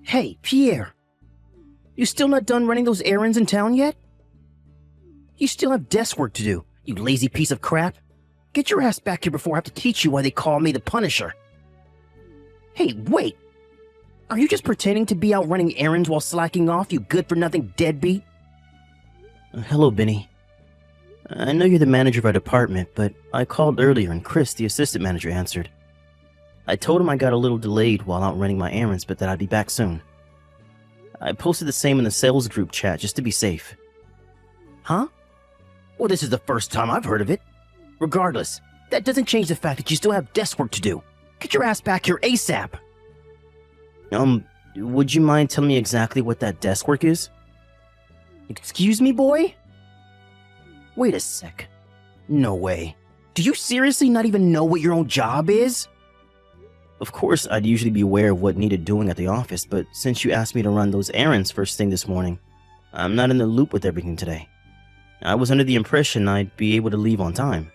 Hey, Pierre. You still not done running those errands in town yet? You still have desk work to do, you lazy piece of crap. Get your ass back here before I have to teach you why they call me the Punisher. Hey, wait. Are you just pretending to be out running errands while slacking off, you good-for-nothing deadbeat? Hello, Benny. I know you're the manager of our department, but I called earlier and Chris, the assistant manager, answered. I told him I got a little delayed while out running my errands, but that I'd be back soon. I posted the same in the sales group chat just to be safe. Huh? Well, this is the first time I've heard of it. Regardless, that doesn't change the fact that you still have desk work to do. Get your ass back here ASAP. Would you mind telling me exactly what that desk work is? Excuse me, boy? Wait a sec. No way. Do you seriously not even know what your own job is? Of course, I'd usually be aware of what needed doing at the office, but since you asked me to run those errands first thing this morning, I'm not in the loop with everything today. I was under the impression I'd be able to leave on time.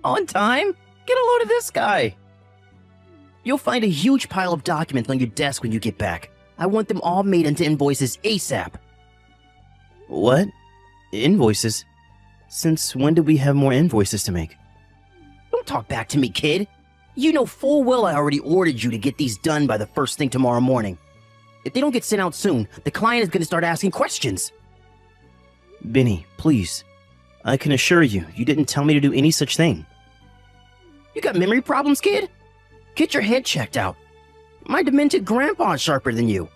On time? Get a load of this guy. You'll find a huge pile of documents on your desk when you get back. I want them all made into invoices ASAP. What? Invoices? Since when did we have more invoices to make? Don't talk back to me, kid. You know full well I already ordered you to get these done by the first thing tomorrow morning. If they don't get sent out soon, the client is going to start asking questions. Benny, please. I can assure you, you didn't tell me to do any such thing. You got memory problems, kid? Get your head checked out. My demented grandpa's sharper than you.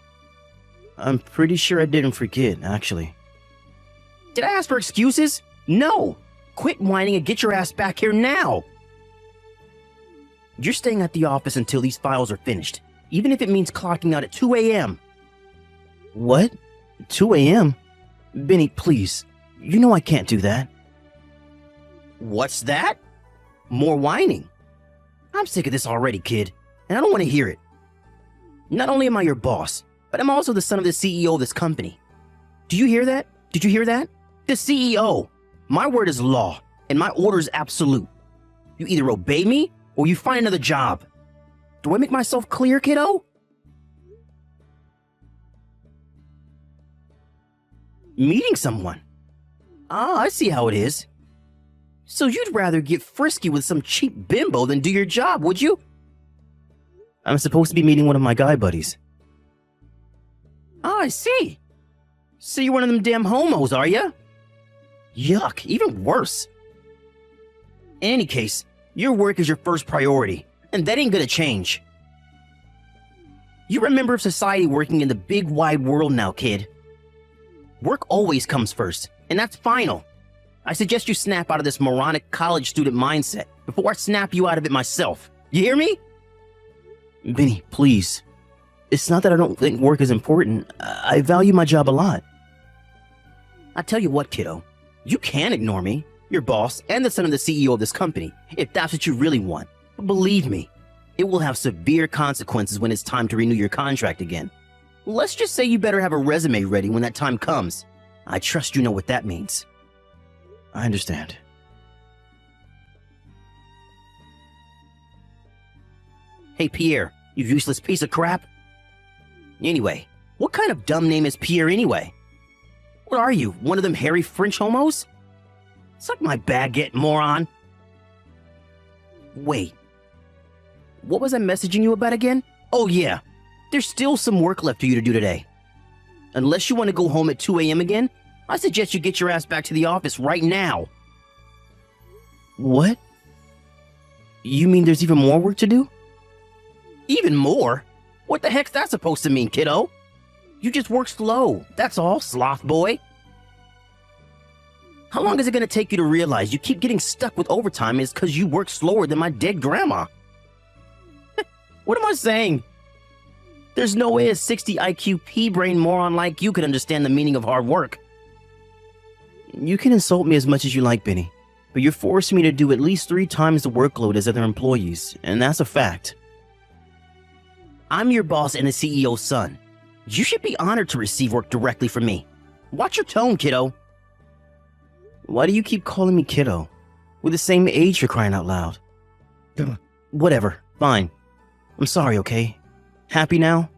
I'm pretty sure I didn't forget, actually. Did I ask for excuses? No! Quit whining and get your ass back here now! You're staying at the office until these files are finished, even if it means clocking out at 2 a.m. What? 2 a.m.? Benny, please. You know I can't do that. What's that? More whining. I'm sick of this already, kid, and I don't want to hear it. Not only am I your boss, but I'm also the son of the CEO of this company. Do you hear that? Did you hear that? The CEO. My word is law, and my order is absolute. You either obey me, or you find another job. Do I make myself clear, kiddo? Meeting someone. Ah, I see how it is. So you'd rather get frisky with some cheap bimbo than do your job, would you? I'm supposed to be meeting one of my guy buddies. Ah, I see. So you're one of them damn homos, are ya? Yuck, even worse. In any case, your work is your first priority, and that ain't gonna change. You're a member of society working in the big wide world now, kid. Work always comes first, and that's final. I suggest you snap out of this moronic college student mindset before I snap you out of it myself. You hear me? Benny, please. It's not that I don't think work is important. I value my job a lot. I tell you what, kiddo. You can ignore me, your boss, and the son of the CEO of this company, if that's what you really want. But believe me, it will have severe consequences when it's time to renew your contract again. Let's just say you better have a resume ready when that time comes. I trust you know what that means. I understand. Hey, Pierre, you useless piece of crap. Anyway, what kind of dumb name is Pierre anyway? What are you, one of them hairy French homos? Suck my baguette, moron. Wait. What was I messaging you about again? Oh yeah, there's still some work left for you to do today. Unless you want to go home at 2 a.m. again, I suggest you get your ass back to the office right now. What? You mean there's even more work to do? Even more? What the heck's that supposed to mean, kiddo? You just work slow, that's all, sloth boy. How long is it gonna take you to realize you keep getting stuck with overtime is because you work slower than my dead grandma? What am I saying? There's no way a 60 IQ pea-brain moron like you could understand the meaning of hard work. You can insult me as much as you like, Benny, but you're forcing me to do at least 3 times the workload as other employees, and that's a fact. I'm your boss and the CEO's son. You should be honored to receive work directly from me. Watch your tone, kiddo. Why do you keep calling me kiddo? We're the same age, for crying out loud. Ugh. Whatever, fine. I'm sorry, okay? Happy now?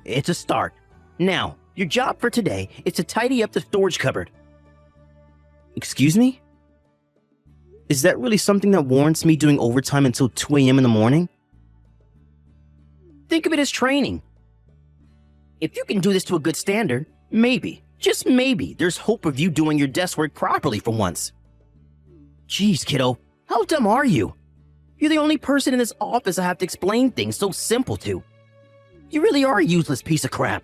It's a start. Now, your job for today is to tidy up the storage cupboard. Excuse me? Is that really something that warrants me doing overtime until 2 a.m. in the morning? Think of it as training. If you can do this to a good standard, maybe, just maybe, there's hope of you doing your desk work properly for once. Jeez, kiddo, how dumb are you? You're the only person in this office I have to explain things so simple to. You really are a useless piece of crap.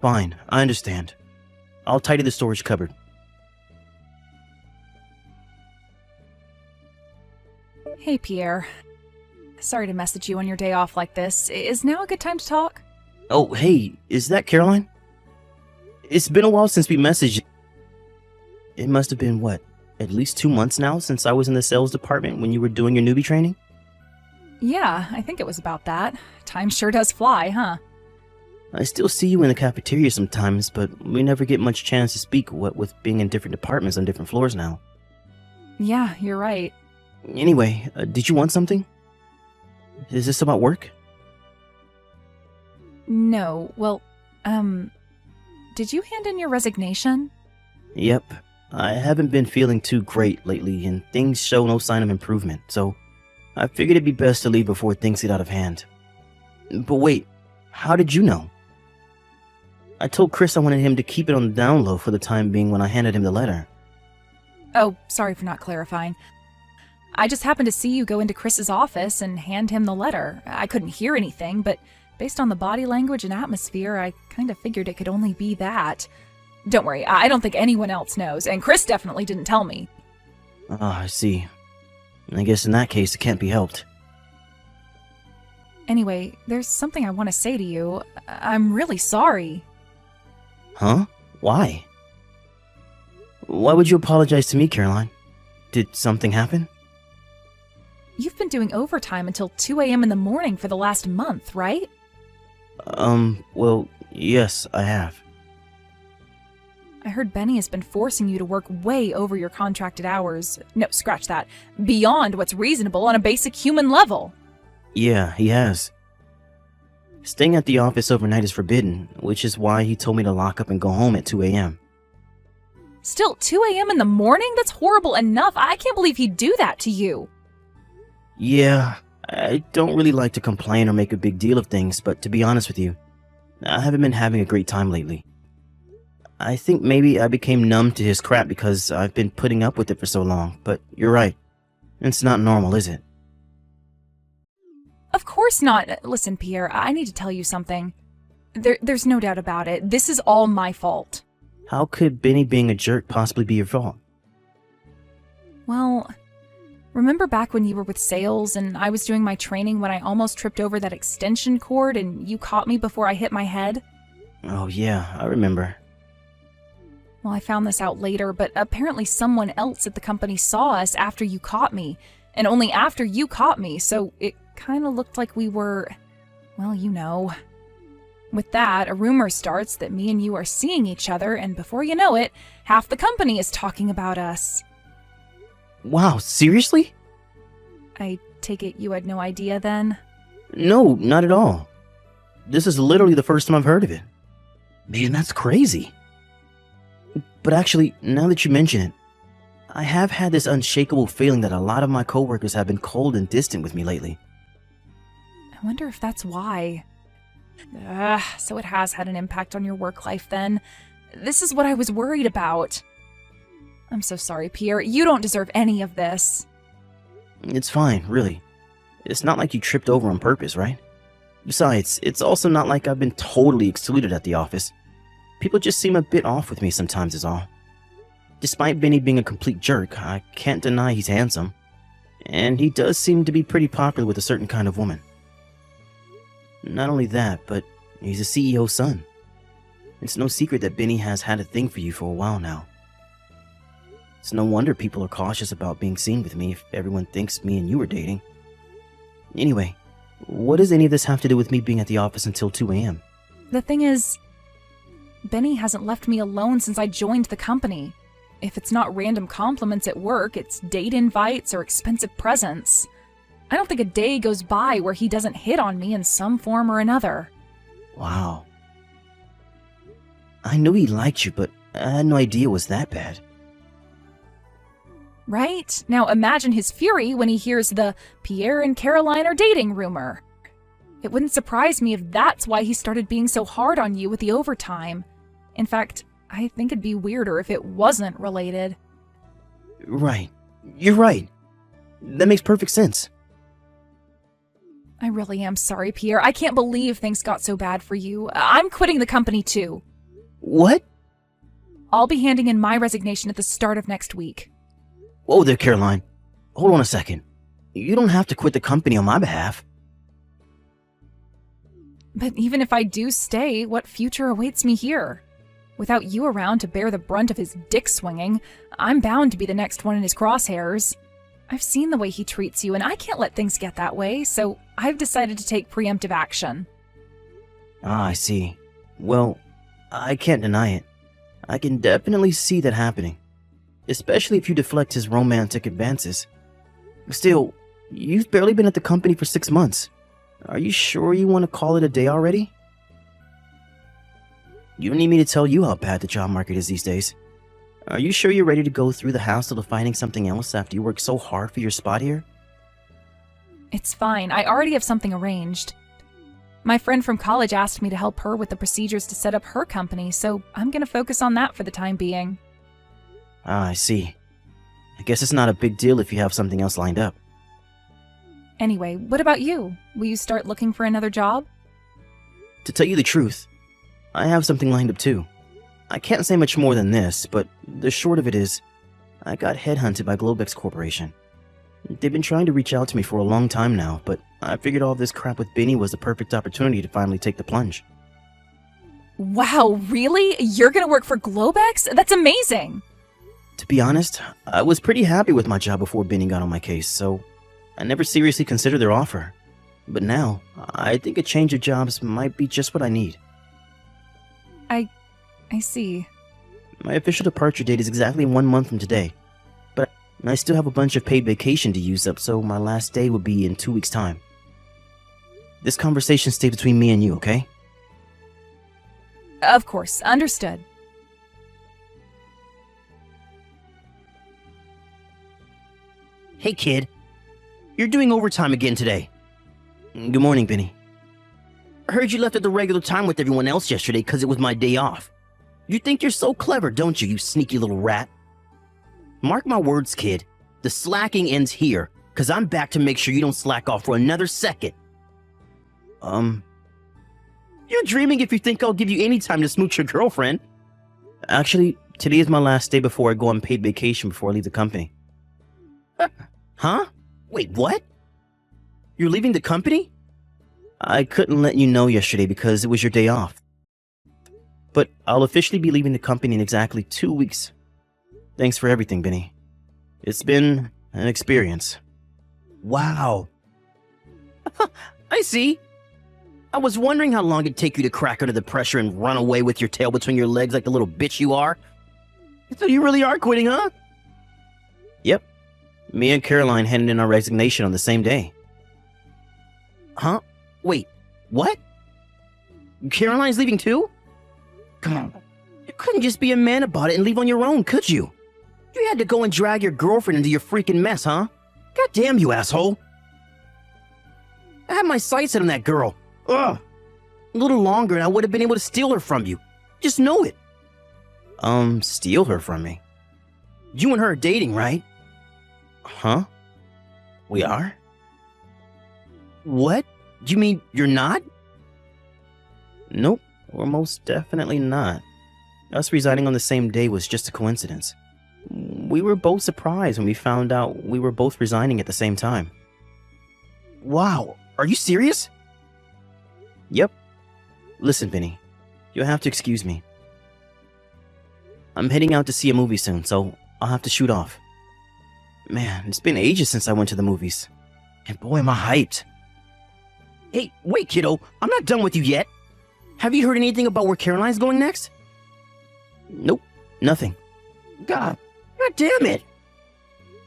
Fine, I understand. I'll tidy the storage cupboard. Hey, Pierre. Sorry to message you on your day off like this. Is now a good time to talk? Oh, hey, is that Caroline? It's been a while since we messaged. It must have been, what, at least 2 months now since I was in the sales department when you were doing your newbie training? Yeah, I think it was about that. Time sure does fly, huh? I still see you in the cafeteria sometimes, but we never get much chance to speak, what with being in different departments on different floors now. Yeah, you're right. Anyway, did you want something? Is this about work? No, well, did you hand in your resignation? Yep. I haven't been feeling too great lately, and things show no sign of improvement, so I figured it'd be best to leave before things get out of hand. But wait, how did you know? I told Chris I wanted him to keep it on the down low for the time being when I handed him the letter. Oh, sorry for not clarifying. I just happened to see you go into Chris's office and hand him the letter. I couldn't hear anything, but based on the body language and atmosphere, I kind of figured it could only be that. Don't worry, I don't think anyone else knows, and Chris definitely didn't tell me. Ah, I see. I guess in that case, it can't be helped. Anyway, there's something I want to say to you. I'm really sorry. Huh? Why? Why would you apologize to me, Caroline? Did something happen? You've been doing overtime until 2 a.m. in the morning for the last month, right? Well, yes, I have. I heard Benny has been forcing you to work way over your contracted hours. No, scratch that. Beyond what's reasonable on a basic human level. Yeah, he has. Staying at the office overnight is forbidden, which is why he told me to lock up and go home at 2 a.m. Still, 2 a.m. in the morning? That's horrible enough. I can't believe he'd do that to you. Yeah, I don't really like to complain or make a big deal of things, but to be honest with you, I haven't been having a great time lately. I think maybe I became numb to his crap because I've been putting up with it for so long, but you're right. It's not normal, is it? Of course not. Listen, Pierre, I need to tell you something. There's no doubt about it. This is all my fault. How could Benny being a jerk possibly be your fault? Well, remember back when you were with sales and I was doing my training when I almost tripped over that extension cord and you caught me before I hit my head? Oh yeah, I remember. Well, I found this out later, but apparently someone else at the company saw us after you caught me, and only after you caught me, so it kind of looked like we were, well, you know. With that, a rumor starts that me and you are seeing each other, and before you know it, half the company is talking about us. Wow, seriously? I take it you had no idea then? No, not at all. This is literally the first time I've heard of it. Man, that's crazy. But actually, now that you mention it, I have had this unshakable feeling that a lot of my coworkers have been cold and distant with me lately. I wonder if that's why. So it has had an impact on your work life then. This is what I was worried about. I'm so sorry, Pierre. You don't deserve any of this. It's fine, really. It's not like you tripped over on purpose, right? Besides, it's also not like I've been totally excluded at the office. People just seem a bit off with me sometimes is all. Despite Benny being a complete jerk, I can't deny he's handsome. And he does seem to be pretty popular with a certain kind of woman. Not only that, but he's a CEO's son. It's no secret that Benny has had a thing for you for a while now. It's no wonder people are cautious about being seen with me if everyone thinks me and you are dating. Anyway, what does any of this have to do with me being at the office until 2 a.m.? The thing is, Benny hasn't left me alone since I joined the company. If it's not random compliments at work, it's date invites or expensive presents. I don't think a day goes by where he doesn't hit on me in some form or another. Wow. I knew he liked you, but I had no idea it was that bad. Right? Now imagine his fury when he hears the Pierre and Caroline are dating rumor. It wouldn't surprise me if that's why he started being so hard on you with the overtime. In fact, I think it'd be weirder if it wasn't related. Right. You're right. That makes perfect sense. I really am sorry, Pierre. I can't believe things got so bad for you. I'm quitting the company too. What? I'll be handing in my resignation at the start of next week. Whoa there, Caroline. Hold on a second. You don't have to quit the company on my behalf. But even if I do stay, what future awaits me here? Without you around to bear the brunt of his dick swinging, I'm bound to be the next one in his crosshairs. I've seen the way he treats you, and I can't let things get that way, so I've decided to take preemptive action. Ah, I see. Well, I can't deny it. I can definitely see that happening. Especially if you deflect his romantic advances. Still, you've barely been at the company for 6 months. Are you sure you want to call it a day already? You don't need me to tell you how bad the job market is these days. Are you sure you're ready to go through the hassle of finding something else after you worked so hard for your spot here? It's fine. I already have something arranged. My friend from college asked me to help her with the procedures to set up her company, so I'm going to focus on that for the time being. Ah, I see. I guess it's not a big deal if you have something else lined up. Anyway, what about you? Will you start looking for another job? To tell you the truth, I have something lined up too. I can't say much more than this, but the short of it is, I got headhunted by Globex Corporation. They've been trying to reach out to me for a long time now, but I figured all this crap with Benny was the perfect opportunity to finally take the plunge. Wow, really? You're going to work for Globex? That's amazing! To be honest, I was pretty happy with my job before Benny got on my case, so I never seriously considered their offer. But now, I think a change of jobs might be just what I need. I see. My official departure date is exactly 1 month from today, but I still have a bunch of paid vacation to use up, so my last day would be in 2 weeks' time. This conversation stays between me and you, okay? Of course, understood. Hey, kid. You're doing overtime again today. Good morning, Benny. I heard you left at the regular time with everyone else yesterday because it was my day off. You think you're so clever, don't you, you sneaky little rat? Mark my words, kid. The slacking ends here, because I'm back to make sure you don't slack off for another second. You're dreaming if you think I'll give you any time to smooch your girlfriend. Actually, today is my last day before I go on paid vacation before I leave the company. Huh? Wait, what? You're leaving the company? I couldn't let you know yesterday because it was your day off. But I'll officially be leaving the company in exactly 2 weeks. Thanks for everything, Benny. It's been an experience. Wow. I see. I was wondering how long it'd take you to crack under the pressure and run away with your tail between your legs like the little bitch you are. So you really are quitting, huh? Yep. Me and Caroline handed in our resignation on the same day. Huh? Wait, what? Caroline's leaving too? Come on. You couldn't just be a man about it and leave on your own, could you? You had to go and drag your girlfriend into your freaking mess, huh? God damn you, asshole. I had my sights set on that girl. Ugh. A little longer and I would have been able to steal her from you. Just know it. Steal her from me? You and her are dating, right? Huh? We are? What? You mean you're not? Nope, we're most definitely not. Us resigning on the same day was just a coincidence. We were both surprised when we found out we were both resigning at the same time. Wow, are you serious? Yep. Listen, Benny, you'll have to excuse me. I'm heading out to see a movie soon, so I'll have to shoot off. Man, it's been ages since I went to the movies. And boy, am I hyped. Hey, wait, kiddo. I'm not done with you yet. Have you heard anything about where Caroline's going next? Nope, nothing. God damn it.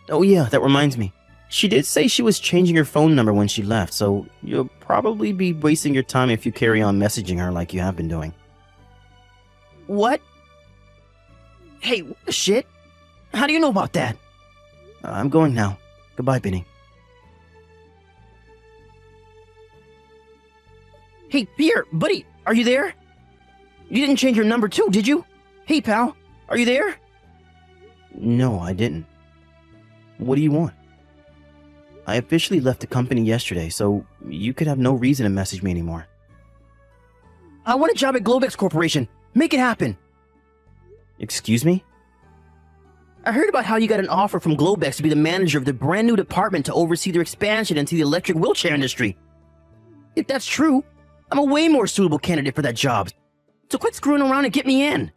Oh yeah, that reminds me. She did say she was changing her phone number when she left, so you'll probably be wasting your time if you carry on messaging her like you have been doing. What? Hey, what the shit? How do you know about that? I'm going now. Goodbye, Benny. Hey, Pierre, buddy, are you there? You didn't change your number too, did you? Hey, pal, are you there? No, I didn't. What do you want? I officially left the company yesterday, so you could have no reason to message me anymore. I want a job at Globex Corporation. Make it happen. Excuse me? I heard about how you got an offer from Globex to be the manager of the brand new department to oversee their expansion into the electric wheelchair industry. If that's true, I'm a way more suitable candidate for that job. So quit screwing around and get me in.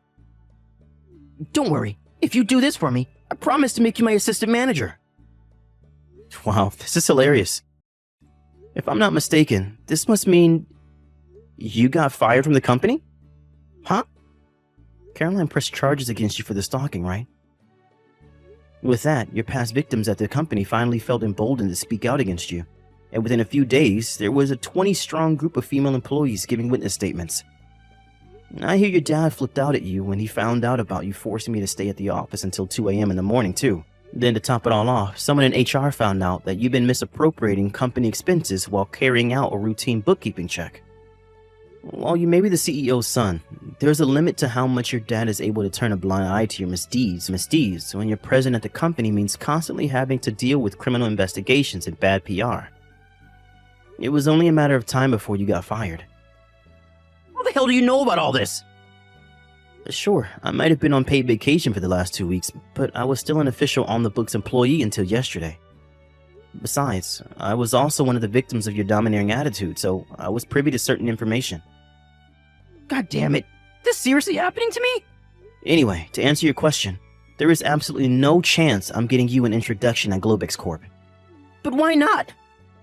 Don't worry, if you do this for me, I promise to make you my assistant manager. Wow, this is hilarious. If I'm not mistaken, this must mean you got fired from the company? Huh? Caroline pressed charges against you for the stalking, right? With that, your past victims at the company finally felt emboldened to speak out against you. And within a few days, there was a 20-strong group of female employees giving witness statements. I hear your dad flipped out at you when he found out about you forcing me to stay at the office until 2 a.m. in the morning, too. Then to top it all off, someone in HR found out that you've been misappropriating company expenses while carrying out a routine bookkeeping check. While you may be the CEO's son, there's a limit to how much your dad is able to turn a blind eye to your misdeeds when you're present at the company means constantly having to deal with criminal investigations and bad PR. It was only a matter of time before you got fired. How the hell do you know about all this? Sure, I might have been on paid vacation for the last 2 weeks, but I was still an official on-the-books employee until yesterday. Besides, I was also one of the victims of your domineering attitude, so I was privy to certain information. God damn it. This seriously happening to me? Anyway, to answer your question, there is absolutely no chance I'm getting you an introduction at Globex Corp. But why not?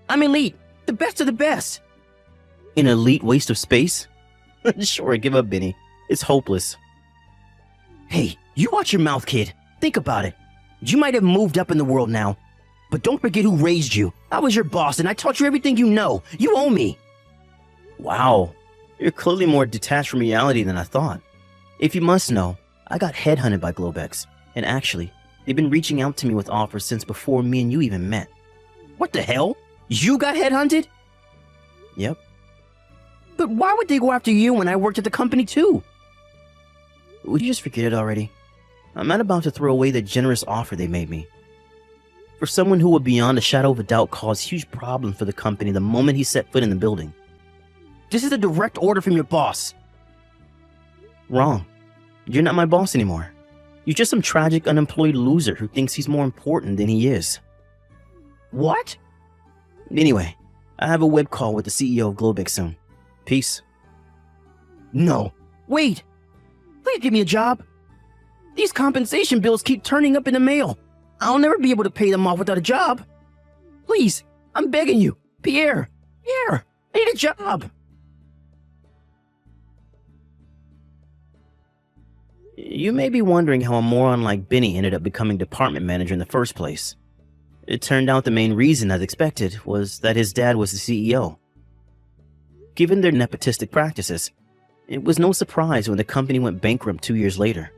I'm elite. The best of the best. An elite waste of space? Sure, give up, Benny. It's hopeless. Hey, you watch your mouth, kid. Think about it. You might have moved up in the world now, but don't forget who raised you. I was your boss and I taught you everything you know. You owe me. Wow, you're clearly more detached from reality than I thought. If you must know, I got headhunted by Globex, and actually, they've been reaching out to me with offers since before me and you even met. What the hell? You got headhunted? Yep. But why would they go after you when I worked at the company too? Would you just forget it already? I'm not about to throw away the generous offer they made me. For someone who would beyond a shadow of a doubt cause huge problems for the company the moment he set foot in the building. This is a direct order from your boss. Wrong. You're not my boss anymore. You're just some tragic unemployed loser who thinks he's more important than he is. What? Anyway, I have a web call with the CEO of Globex soon. Peace. No. Wait. Please give me a job. These compensation bills keep turning up in the mail. I'll never be able to pay them off without a job. Please, I'm begging you. Pierre, I need a job. You may be wondering how a moron like Benny ended up becoming department manager in the first place. It turned out the main reason, as expected, was that his dad was the CEO. Given their nepotistic practices, it was no surprise when the company went bankrupt 2 years later.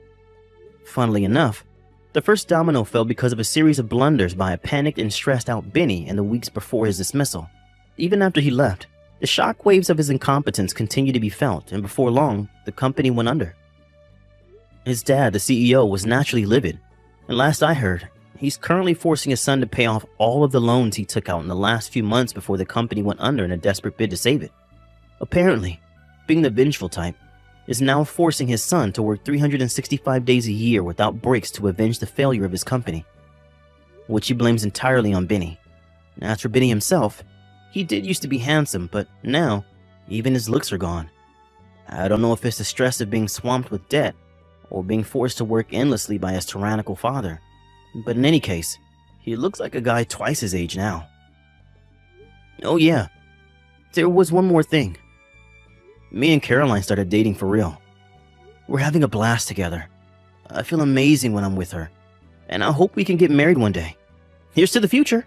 Funnily enough, the first domino fell because of a series of blunders by a panicked and stressed out Benny in the weeks before his dismissal. Even after he left, the shockwaves of his incompetence continued to be felt, and before long, the company went under. His dad, the CEO, was naturally livid, and last I heard, he's currently forcing his son to pay off all of the loans he took out in the last few months before the company went under in a desperate bid to save it. Apparently, being the vengeful type, is now forcing his son to work 365 days a year without breaks to avenge the failure of his company, which he blames entirely on Benny. As for Benny himself, he did used to be handsome, but now, even his looks are gone. I don't know if it's the stress of being swamped with debt, or being forced to work endlessly by his tyrannical father, but in any case, he looks like a guy twice his age now. Oh yeah, there was one more thing. Me and Caroline started dating for real. We're having a blast together. I feel amazing when I'm with her, and I hope we can get married one day. Here's to the future.